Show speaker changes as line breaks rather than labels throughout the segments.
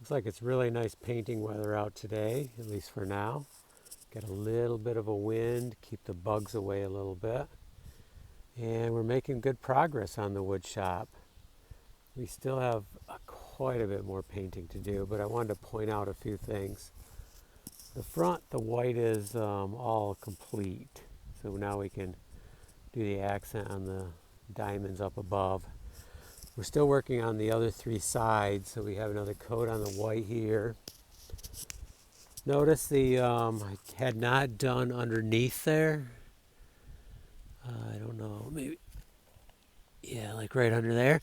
Looks like it's really nice painting weather out today, at least for now. Got a little bit of a wind, keep the bugs away a little bit. And we're making good progress on the wood shop. We still have quite a bit more painting to do, but I wanted to point out a few things. The front, the white is all complete. So now we can do the accent on the diamonds up above. We're still working on the other three sides, so we have another coat on the white here. Notice I had not done underneath there. I don't know, maybe, yeah, like right under there.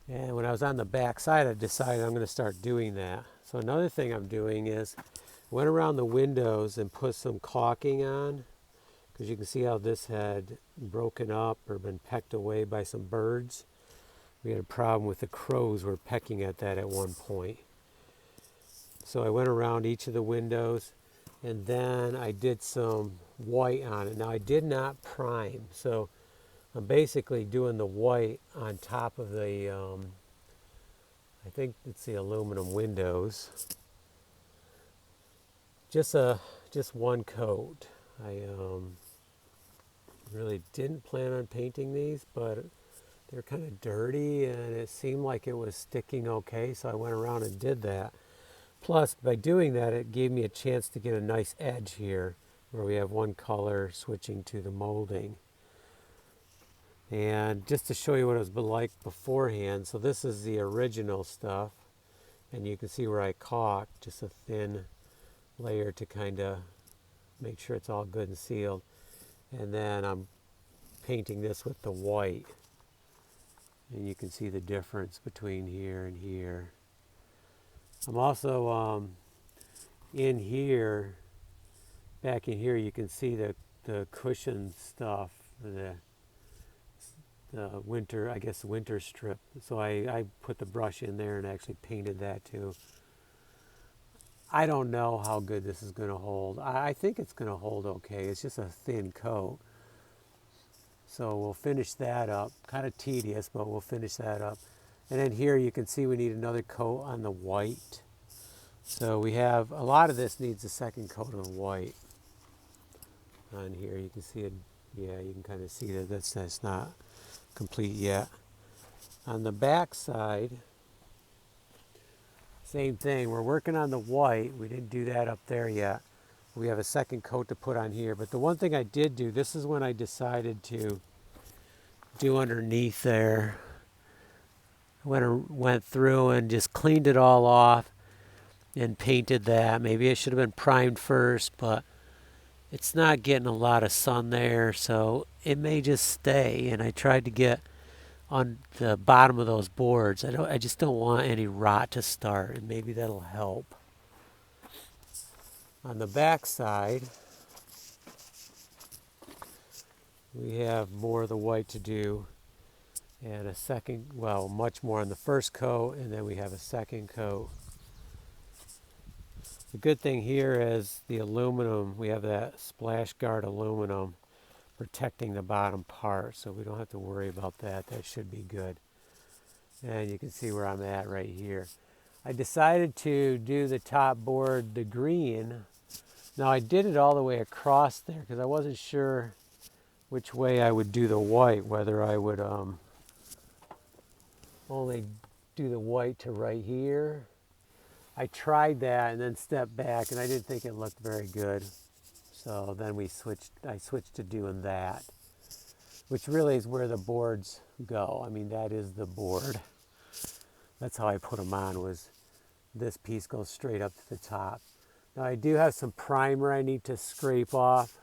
And when I was on the back side, I decided I'm going to start doing that. So another thing I'm doing is went around the windows and put some caulking on, because you can see how this had broken up or been pecked away by some birds. We had a problem with the crows were pecking at that at one point. So I went around each of the windows and then I did some white on it. Now I did not prime, so I'm basically doing the white on top of the, I think it's the aluminum windows. Just one coat. I really didn't plan on painting these, but they're kind of dirty and it seemed like it was sticking okay, so I went around and did that. Plus, by doing that, it gave me a chance to get a nice edge here where we have one color switching to the molding. And just to show you what it was like beforehand, so this is the original stuff, and you can see where I caulked, just a thin layer to kind of make sure it's all good and sealed. And then I'm painting this with the white. And you can see the difference between here and here. I'm also in here, back in here, you can see the cushion stuff, the winter, I guess winter strip. So I put the brush in there and actually painted that too. I don't know how good this is going to hold. I think it's going to hold okay. It's just a thin coat. So we'll finish that up. Kind of tedious, but we'll finish that up. And then here you can see we need another coat on the white. So we have, a lot of this needs a second coat of white on here. You can see it, yeah, you can kind of see that that's not complete yet. On the back side, same thing. We're working on the white. We didn't do that up there yet. We have a second coat to put on here. But the one thing I did do, this is when I decided to do underneath there. I went through and just cleaned it all off and painted that. Maybe it should have been primed first, but it's not getting a lot of sun there, so it may just stay. And I tried to get on the bottom of those boards. I just don't want any rot to start, and maybe that'll help. On the back side, we have more of the white to do, and a second, well, much more on the first coat, and then we have a second coat. The good thing here is the aluminum, we have that splash guard aluminum protecting the bottom part, so we don't have to worry about that. That should be good. And you can see where I'm at right here. I decided to do the top board the green. Now I did it all the way across there because I wasn't sure which way I would do the white, whether I would only do the white to right here. I tried that and then stepped back, and I didn't think it looked very good. So then I switched to doing that, which really is where the boards go. I mean, that is the board. That's how I put them on, was this piece goes straight up to the top. Now I do have some primer I need to scrape off.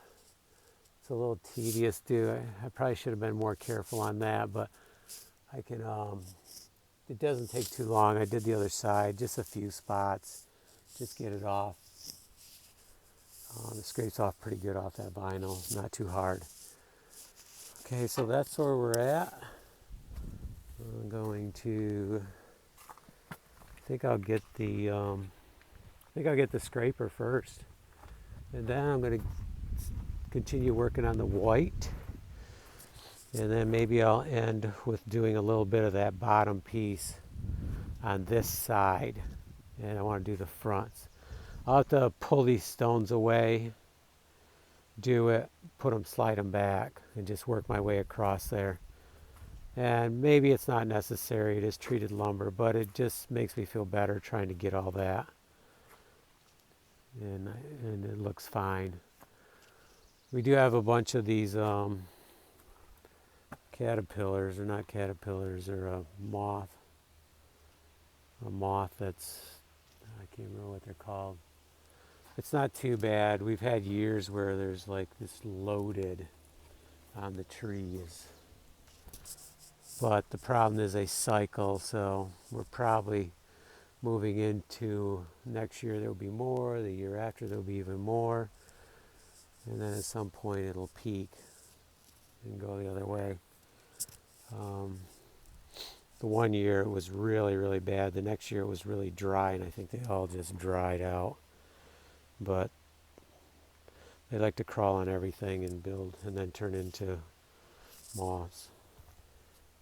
It's a little tedious too. I probably should have been more careful on that, but I can, it doesn't take too long. I did the other side, just a few spots, just get it off. It scrapes off pretty good off that vinyl, not too hard. Okay, so that's where we're at. I'm going to, I think I'll get the scraper first, and then I'm going to continue working on the white, and then maybe I'll end with doing a little bit of that bottom piece on this side. and I want to do the fronts. I'll have to pull these stones away, do it, put them, slide them back, and just work my way across there. And maybe it's not necessary, it is treated lumber, but it just makes me feel better trying to get all that. And it looks fine. We do have a bunch of these caterpillars, or not caterpillars, or a moth. A moth that's, I can't remember what they're called. It's not too bad. We've had years where there's like this loaded on the trees. But the problem is they cycle, so we're probably moving into next year there'll be more, the year after there'll be even more, and then at some point it'll peak and go the other way. The one year it was really, really bad. The next year it was really dry, and I think they all just dried out. But they like to crawl on everything and build and then turn into moths.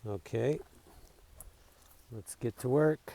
Okay, let's get to work.